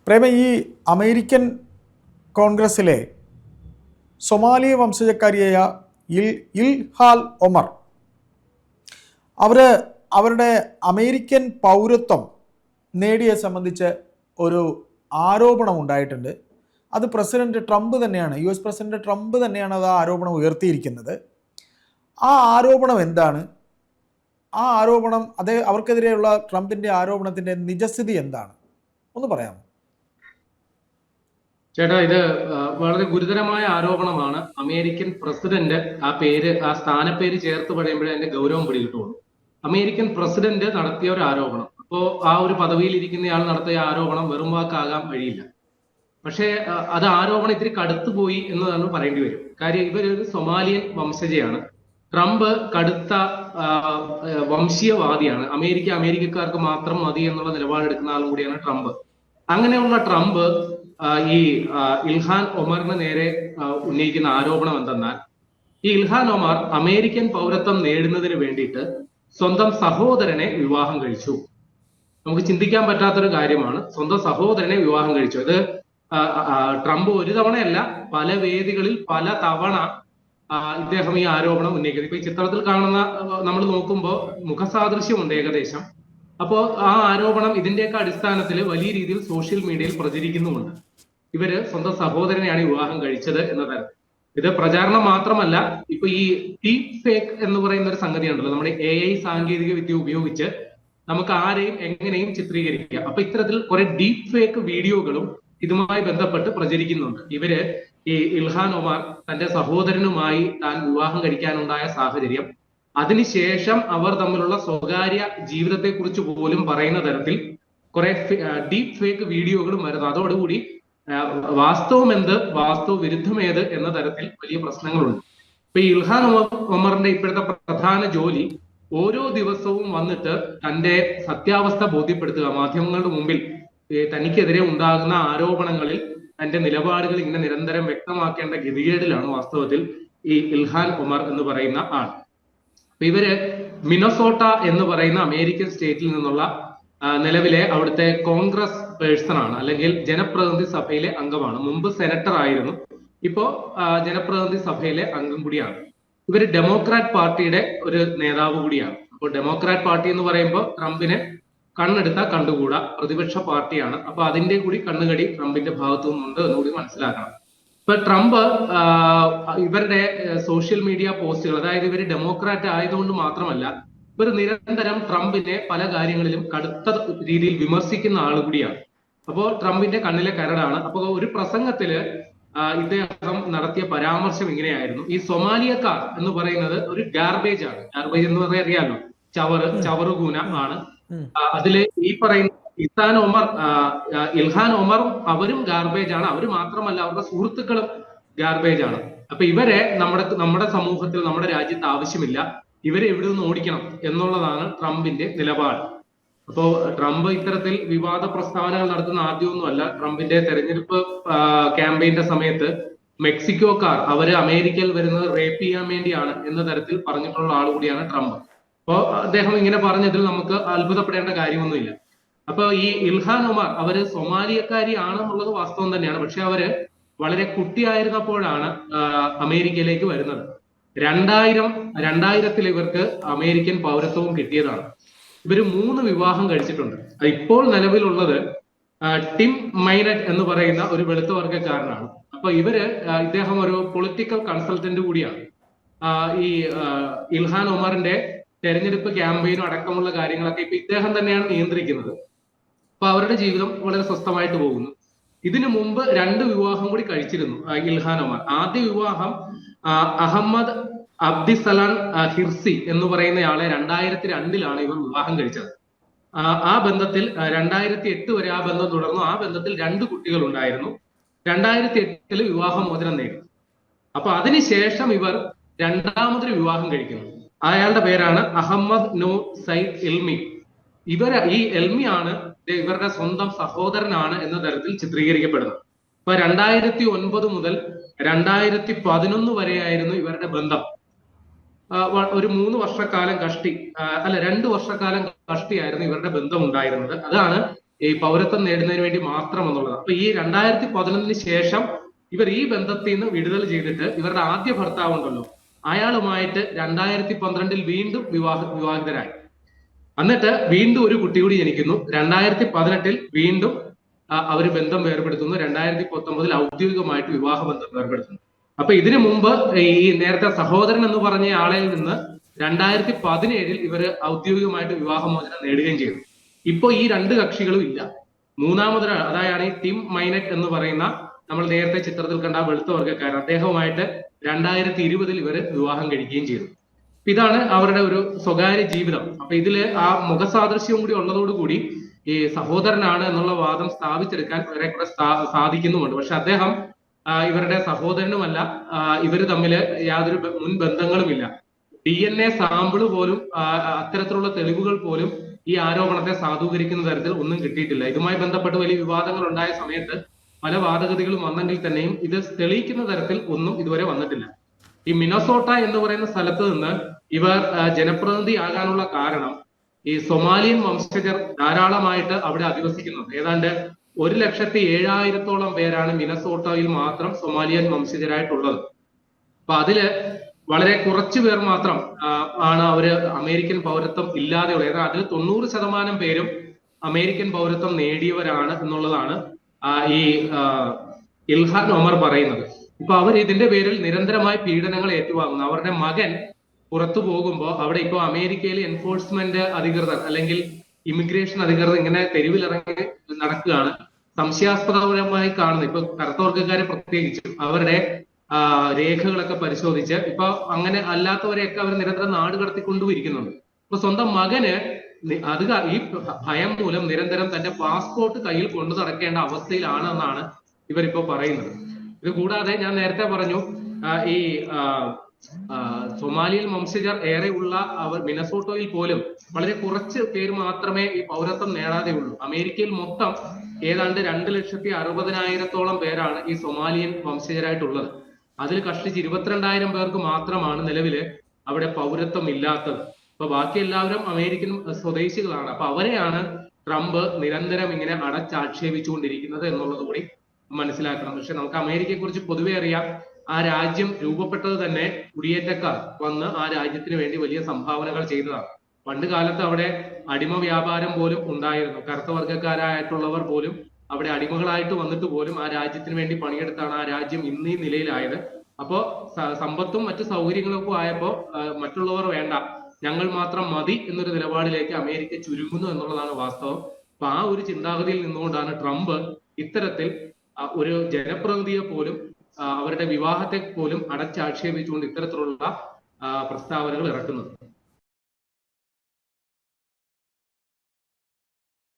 പ്രേമ, ഈ American കോൺഗ്രസ്സിലെ Somali വംശജക്കാരിയായ Ilhan Omar അവരുടെ American പൗരത്വം നേടിയെ സംബന്ധിച്ച് ഒരു ആരോപണം ഉണ്ടായിട്ടുണ്ട്. അത് പ്രസിഡന്റ് ട്രംപ് തന്നെയാണ്, US പ്രസിഡന്റ് ട്രംപ് തന്നെയാണ് അത് ആരോപണം ഉയർത്തിയിരിക്കുന്നത്. ആ ആരോപണം എന്താണ്? ആ ആരോപണം അവർക്കെതിരെയുള്ള ട്രംപിൻ്റെ ആരോപണത്തിൻ്റെ നിജസ്ഥിതി എന്താണ്? ഒന്ന് പറയാമോ? ചേട്ടാ, ഇത് വളരെ ഗുരുതരമായ ആരോപണമാണ്. അമേരിക്കൻ പ്രസിഡന്റ് ആ സ്ഥാനപ്പേര് ചേർത്ത് പറയുമ്പോഴേ അതിന്റെ ഗൗരവം പിടികിട്ടുള്ളൂ. അമേരിക്കൻ പ്രസിഡന്റ് നടത്തിയ ഒരു ആരോപണം. അപ്പോ ആ ഒരു പദവിയിൽ ഇരിക്കുന്നയാൾ നടത്തിയ ആരോപണം വെറും വാക്കാകാൻ വഴിയില്ല. പക്ഷേ അത് ആരോപണം ഇത്തിരി കടുത്തുപോയി എന്നതാണ് പറയേണ്ടി വരും. കാര്യം ഇവരൊരു സൊമാലിയൻ വംശജയാണ്. ട്രംപ് കടുത്ത വംശീയവാദിയാണ്. അമേരിക്കക്കാർക്ക് മാത്രം മതി എന്നുള്ള നിലപാടെടുക്കുന്ന ആളും കൂടിയാണ് ട്രംപ്. അങ്ങനെയുള്ള ട്രംപ് ഈ ഇൽഹാൻ ഒമറിന് നേരെ ഉന്നയിക്കുന്ന ആരോപണം എന്തെന്നാൽ, ഈ ഇൽഹാൻ ഒമർ അമേരിക്കൻ പൗരത്വം നേടുന്നതിന് വേണ്ടിയിട്ട് സ്വന്തം സഹോദരനെ വിവാഹം കഴിച്ചു. നമുക്ക് ചിന്തിക്കാൻ പറ്റാത്തൊരു കാര്യമാണ്. സ്വന്തം സഹോദരനെ വിവാഹം കഴിച്ചു. ഇത് ട്രംപ് ഒരു തവണയല്ല, പല വേദികളിൽ പല തവണ ഇദ്ദേഹം ഈ ആരോപണം ഉന്നയിക്കുന്നത്. ഇപ്പൊ ഈ ചിത്രത്തിൽ കാണുന്ന നമ്മൾ നോക്കുമ്പോൾ മുഖസാദൃശ്യമുണ്ട് ഏകദേശം. അപ്പോ ആ ആരോപണം ഇതിന്റെയൊക്കെ അടിസ്ഥാനത്തിൽ വലിയ രീതിയിൽ സോഷ്യൽ മീഡിയയിൽ പ്രചരിക്കുന്നുമുണ്ട്. ഇവര് സ്വന്തം സഹോദരനെയാണ് വിവാഹം കഴിച്ചത് എന്ന തരത്തിൽ. ഇത് പ്രചാരണം മാത്രമല്ല, ഇപ്പൊ ഈ ഡീപ് ഫേക്ക് എന്ന് പറയുന്ന ഒരു സംഗതി ഉണ്ടല്ലോ, നമ്മുടെ AI സാങ്കേതിക വിദ്യ ഉപയോഗിച്ച് നമുക്ക് ആരെയും എങ്ങനെയും ചിത്രീകരിക്കാം. അപ്പൊ ഇത്തരത്തിൽ കുറെ ഡീപ് ഫേക്ക് വീഡിയോകളും ഇതുമായി ബന്ധപ്പെട്ട് പ്രചരിക്കുന്നുണ്ട്. ഇവര് ഈ ഇൽഹാൻ ഒമർ തന്റെ സഹോദരനുമായി താൻ വിവാഹം കഴിക്കാനുണ്ടായ സാഹചര്യം, അതിനുശേഷം അവർ തമ്മിലുള്ള സ്വകാര്യ ജീവിതത്തെ കുറിച്ച് പോലും പറയുന്ന തരത്തിൽ കുറെ ഡീപ് ഫേക്ക് വീഡിയോകളും വരുന്നു. അതോടുകൂടി വാസ്തവം എന്ത്, വാസ്തവ വിരുദ്ധം ഏത് എന്ന തരത്തിൽ വലിയ പ്രശ്നങ്ങളുണ്ട്. ഇപ്പൊ ഈ ഇൽഹാൻ ഒമറിന്റെ ഇപ്പോഴത്തെ പ്രധാന ജോലി ഓരോ ദിവസവും വന്നിട്ട് തന്റെ സത്യാവസ്ഥ ബോധ്യപ്പെടുത്തുക, മാധ്യമങ്ങളുടെ മുമ്പിൽ തനിക്കെതിരെ ഉണ്ടാകുന്ന ആരോപണങ്ങളിൽ തന്റെ നിലപാടുകൾ ഇങ്ങനെ നിരന്തരം വ്യക്തമാക്കേണ്ട ഗതികേടിലാണ് വാസ്തവത്തിൽ ഈ ഇൽഹാൻ ഒമർ എന്ന് പറയുന്ന ആൾ. ഇവര് മിനസോട്ട എന്ന് പറയുന്ന അമേരിക്കൻ സ്റ്റേറ്റിൽ നിന്നുള്ള നിലവിലെ അവിടുത്തെ കോൺഗ്രസ് പേഴ്സൺ ആണ്, അല്ലെങ്കിൽ ജനപ്രതിനിധി സഭയിലെ അംഗമാണ്. മുമ്പ് സെനറ്റർ ആയിരുന്നു, ഇപ്പോ ജനപ്രതിനിധി സഭയിലെ അംഗം കൂടിയാണ്. ഇവര് ഡെമോക്രാറ്റ് പാർട്ടിയുടെ ഒരു നേതാവ് കൂടിയാണ്. അപ്പോൾ ഡെമോക്രാറ്റ് പാർട്ടി എന്ന് പറയുമ്പോൾ ട്രംപിന് കണ്ണെടുത്താൽ കണ്ടുകൂടാ പ്രതിപക്ഷ പാർട്ടിയാണ്. അപ്പൊ അതിന്റെ കൂടി കണ്ണുകടി ട്രംപിന്റെ ഭാഗത്തു നിന്നുണ്ട് എന്നുകൂടി മനസ്സിലാക്കണം. ഇപ്പൊ ട്രംപ് ഇവരുടെ സോഷ്യൽ മീഡിയ പോസ്റ്റുകൾ, അതായത് ഇവര് ഡെമോക്രാറ്റ് ആയതുകൊണ്ട് മാത്രമല്ല, ഇവർ നിരന്തരം ട്രംപിനെ പല കാര്യങ്ങളിലും കടുത്ത രീതിയിൽ വിമർശിക്കുന്ന ആൾ കൂടിയാണ്. അപ്പോ ട്രംപിന്റെ കണ്ണിലെ കരടാണ്. അപ്പൊ ഒരു പ്രസംഗത്തില് ഇദ്ദേഹം നടത്തിയ പരാമർശം ഇങ്ങനെയായിരുന്നു: ഈ സൊമാലിയക്കാർ എന്ന് പറയുന്നത് ഒരു ഗാർബേജ് ആണ്. ഗാർബേജ് എന്ന് പറയാൻ അറിയാലോ, ചവറുകൂന ആണ്. അതില് ഈ പറയുന്ന ഇൽഹാൻ ഒമറും അവരും ഗാർബേജ് ആണ്. അവര് മാത്രമല്ല, അവരുടെ സുഹൃത്തുക്കളും ഗാർബേജ് ആണ്. അപ്പൊ ഇവരെ നമ്മുടെ സമൂഹത്തിൽ, നമ്മുടെ രാജ്യത്ത് ആവശ്യമില്ല, ഇവരെ ഇവിടെ നിന്ന് ഓടിക്കണം എന്നുള്ളതാണ് ട്രംപിന്റെ നിലപാട്. അപ്പോ ട്രംപ് ഇത്തരത്തിൽ വിവാദ പ്രസ്താവനകൾ നടത്തുന്ന ആദ്യമൊന്നുമല്ല. ട്രംപിന്റെ തെരഞ്ഞെടുപ്പ് ക്യാമ്പയിന്റെ സമയത്ത് മെക്സിക്കോക്കാർ അവര് അമേരിക്കയിൽ വരുന്നത് റേപ്പ് ചെയ്യാൻ വേണ്ടിയാണ് എന്ന തരത്തിൽ പറഞ്ഞിട്ടുള്ള ആൾ കൂടിയാണ് ട്രംപ്. അപ്പോ അദ്ദേഹം ഇങ്ങനെ പറഞ്ഞതിൽ നമുക്ക് അത്ഭുതപ്പെടേണ്ട കാര്യമൊന്നുമില്ല. അപ്പൊ ഈ ഇൽഹാൻ ഒമർ അവര് സൊമാലിയക്കാരി ആണെന്നുള്ളത് വാസ്തവം തന്നെയാണ്. പക്ഷെ അവര് വളരെ കുട്ടിയായിരുന്നപ്പോഴാണ് അമേരിക്കയിലേക്ക് വരുന്നത്. 2000-ൽ ഇവർക്ക് അമേരിക്കൻ പൗരത്വവും കിട്ടിയതാണ്. ഇവര് 3 വിവാഹം കഴിച്ചിട്ടുണ്ട്. ഇപ്പോൾ നിലവിലുള്ളത് ടിം മൈനറ്റ് എന്ന് പറയുന്ന ഒരു വെളുത്ത വർഗ്ഗക്കാരനാണ്. അപ്പൊ ഇദ്ദേഹം ഒരു പൊളിറ്റിക്കൽ കൺസൾട്ടന്റ് കൂടിയാണ്. ഈ ഇൽഹാൻ ഒമറിന്റെ തെരഞ്ഞെടുപ്പ് ക്യാമ്പയിനും അടക്കമുള്ള കാര്യങ്ങളൊക്കെ ഇപ്പൊ ഇദ്ദേഹം തന്നെയാണ് നിയന്ത്രിക്കുന്നത്. അപ്പൊ അവരുടെ ജീവിതം വളരെ സ്വസ്ഥമായിട്ട് പോകുന്നു. ഇതിനു മുമ്പ് 2 വിവാഹം കൂടി കഴിച്ചിരുന്നു ഇൽഹാൻ ഒമർ. ആദ്യ വിവാഹം അഹമ്മദ് അബ്ദിസലാൻ ഹിർസി എന്ന് പറയുന്നയാളെ 2002-ലാണ് ഇവർ വിവാഹം കഴിച്ചത്. ആ ബന്ധത്തിൽ 2008 വരെ ആ ബന്ധം തുടർന്നു. ആ ബന്ധത്തിൽ 2 കുട്ടികൾ ഉണ്ടായിരുന്നു. 2008-ൽ വിവാഹമോചനം നേടി. അപ്പൊ അതിനുശേഷം ഇവർ രണ്ടാമതൊരു വിവാഹം കഴിക്കുന്നു. അയാളുടെ പേരാണ് അഹമ്മദ് നോ സൈദ് എൽമി. ഈ എൽമി ആണ് ഇവരുടെ സ്വന്തം സഹോദരനാണ് എന്ന തരത്തിൽ ചിത്രീകരിക്കപ്പെടുന്നത്. ഇപ്പൊ 2009 മുതൽ 2011 വരെയായിരുന്നു ഇവരുടെ ബന്ധം. ഒരു 2 വർഷക്കാലം കഷ്ടിയായിരുന്നു ഇവരുടെ ബന്ധം ഉണ്ടായിരുന്നത്. അതാണ് ഈ പൗരത്വം നേടുന്നതിന് വേണ്ടി മാത്രം എന്നുള്ളത്. അപ്പൊ ഈ 2011 ശേഷം ഇവർ ഈ ബന്ധത്തിൽ നിന്ന് വിടുതൽ ചെയ്തിട്ട് ഇവരുടെ ആദ്യ ഭർത്താവ് ഉണ്ടല്ലോ അയാളുമായിട്ട് 2012 വീണ്ടും വിവാഹിതരായി. എന്നിട്ട് വീണ്ടും ഒരു കുട്ടി കൂടി ജനിക്കുന്നു. 2018 വീണ്ടും അവര് ബന്ധം വേർപെടുത്തുന്നു. 2019 ഔദ്യോഗികമായിട്ട് വിവാഹ ബന്ധം വേർപെടുത്തുന്നു. അപ്പൊ ഇതിനു മുമ്പ് ഈ നേരത്തെ സഹോദരൻ എന്ന് പറഞ്ഞ ആളെ നിന്ന് 2017 ഇവര് ഔദ്യോഗികമായിട്ട് വിവാഹമോചനം നേടുകയും ചെയ്തു. ഇപ്പൊ ഈ രണ്ട് കക്ഷികളും ഇല്ല. മൂന്നാമതൊരാൾ, അതായത് ഈ ടിം മൈനറ്റ് എന്ന് പറയുന്ന നമ്മൾ നേരത്തെ ചിത്രത്തിൽ കണ്ട വെളുത്ത വർഗ്ഗക്കാരൻ, അദ്ദേഹവുമായിട്ട് 2020 ഇവര് വിവാഹം കഴിക്കുകയും ചെയ്തു. ഇതാണ് അവരുടെ ഒരു സ്വകാര്യ ജീവിതം. അപ്പൊ ഇതില് ആ മുഖസാദൃശ്യവും കൂടി ഉള്ളതോടുകൂടി ഈ സഹോദരനാണ് എന്നുള്ള വാദം സ്ഥാപിച്ചെടുക്കാൻ ഇവരെ കൂടെ സാധിക്കുന്നുമുണ്ട്. പക്ഷെ അദ്ദേഹം ഇവരുടെ സഹോദരനുമല്ല, ഇവര് തമ്മിൽ യാതൊരു മുൻ ബന്ധങ്ങളുമില്ല. DNA സാമ്പിള് പോലും അത്തരത്തിലുള്ള തെളിവുകൾ പോലും ഈ ആരോപണത്തെ സാധൂകരിക്കുന്ന തരത്തിൽ ഒന്നും കിട്ടിയിട്ടില്ല. ഇതുമായി ബന്ധപ്പെട്ട് വലിയ വിവാദങ്ങൾ ഉണ്ടായ സമയത്ത് പല വാദഗതികളും വന്നെങ്കിൽ തന്നെയും ഇത് തെളിയിക്കുന്ന തരത്തിൽ ഒന്നും ഇതുവരെ വന്നിട്ടില്ല. ഈ മിനസോട്ട എന്ന് പറയുന്ന സ്ഥലത്ത് നിന്ന് ഇവർ ജനപ്രതിനിധി ആകാനുള്ള കാരണം ഈ സൊമാലിയൻ വംശജർ ധാരാളമായിട്ട് അവിടെ അധിവസിക്കുന്നുണ്ട്. ഏതാണ്ട് 1,07,000-ഓളം പേരാണ് മിനസോട്ടയിൽ മാത്രം സൊമാലിയൻ വംശജരായിട്ടുള്ളത്. അപ്പൊ അതില് വളരെ കുറച്ചു പേർ മാത്രം ആണ് അവര് അമേരിക്കൻ പൗരത്വം ഇല്ലാതെയുള്ളത്. അതിൽ 90% പേരും അമേരിക്കൻ പൗരത്വം നേടിയവരാണ് എന്നുള്ളതാണ് ഈ ഇൽഹാൻ ഒമർ പറയുന്നത്. ഇപ്പൊ അവർ ഇതിന്റെ പേരിൽ നിരന്തരമായി പീഡനങ്ങൾ ഏറ്റുവാങ്ങുന്നു. അവരുടെ മകൻ പുറത്തു പോകുമ്പോൾ അവിടെ ഇപ്പൊ അമേരിക്കയിൽ എൻഫോഴ്സ്മെന്റ് അധികൃതർ അല്ലെങ്കിൽ ഇമിഗ്രേഷൻ അധികൃതർ ഇങ്ങനെ തെരുവിലിറങ്ങി നടക്കുകയാണ്. സംശയാസ്പദപരമായി കാണുന്നു. ഇപ്പൊ കറുത്ത വർഗ്ഗക്കാരെ പ്രത്യേകിച്ചും അവരുടെ രേഖകളൊക്കെ പരിശോധിച്ച് ഇപ്പൊ അങ്ങനെ അല്ലാത്തവരെയൊക്കെ അവർ നിരന്തരം നാട് കടത്തിക്കൊണ്ടുപോയിരിക്കുന്നുണ്ട്. ഇപ്പൊ സ്വന്തം മകന് അത് ഈ ഭയം മൂലം നിരന്തരം തന്റെ പാസ്പോർട്ട് കയ്യിൽ കൊണ്ടു നടക്കേണ്ട അവസ്ഥയിലാണ് എന്നാണ് ഇവരിപ്പോ പറയുന്നത്. ഇത് കൂടാതെ ഞാൻ നേരത്തെ പറഞ്ഞു ഈ സൊമാലിയൻ വംശജർ ഏറെയുള്ള അവർ മിനസോട്ടോയിൽ പോലും വളരെ കുറച്ച് പേര് മാത്രമേ ഈ പൗരത്വം നേടാതെ ഉള്ളൂ. അമേരിക്കയിൽ മൊത്തം ഏതാണ്ട് 2,60,000-ഓളം പേരാണ് ഈ സൊമാലിയൻ വംശജരായിട്ടുള്ളത്. അതിൽ കഷ്ടിച്ച് 22,000 പേർക്ക് മാത്രമാണ് നിലവില് അവിടെ പൗരത്വം ഇല്ലാത്തത്. അപ്പൊ ബാക്കി എല്ലാവരും അമേരിക്കൻ സ്വദേശികളാണ്. അപ്പൊ അവരെയാണ് ട്രംപ് നിരന്തരം ഇങ്ങനെ അടച്ചാക്ഷേപിച്ചുകൊണ്ടിരിക്കുന്നത് എന്നുള്ളത് കൂടി മനസ്സിലാക്കണം. പക്ഷെ നമുക്ക് അമേരിക്കയെ കുറിച്ച് പൊതുവെ അറിയാം. ആ രാജ്യം രൂപപ്പെട്ടത് തന്നെ കുടിയേറ്റക്കാർ വന്ന് ആ രാജ്യത്തിന് വേണ്ടി വലിയ സംഭാവനകൾ ചെയ്തതാണ്. പണ്ട് കാലത്ത് അവിടെ അടിമ വ്യാപാരം പോലും ഉണ്ടായിരുന്നു. കറുത്ത വർഗ്ഗക്കാരായിട്ടുള്ളവർ പോലും അവിടെ അടിമകളായിട്ട് വന്നിട്ട് പോലും ആ രാജ്യത്തിന് വേണ്ടി പണിയെടുത്താണ് ആ രാജ്യം ഇന്ന് ഈ നിലയിലായത്. അപ്പോ സമ്പത്തും മറ്റു സൗകര്യങ്ങളൊക്കെ ആയപ്പോ മറ്റുള്ളവർ വേണ്ട, ഞങ്ങൾ മാത്രം മതി എന്നൊരു നിലപാടിലേക്ക് അമേരിക്ക ചുരുങ്ങുന്നു എന്നുള്ളതാണ് വാസ്തവം. അപ്പൊ ആ ഒരു ചിന്താഗതിയിൽ നിന്നുകൊണ്ടാണ് ട്രംപ് ഇത്തരത്തിൽ ഒരു ജനപ്രതിനിധിയെ പോലും അവരുടെ വിവാഹത്തെ പോലും അടച്ചാക്ഷേപിച്ചുകൊണ്ട് ഇത്തരത്തിലുള്ള പ്രസ്താവനകൾ ഇറക്കുന്നത്.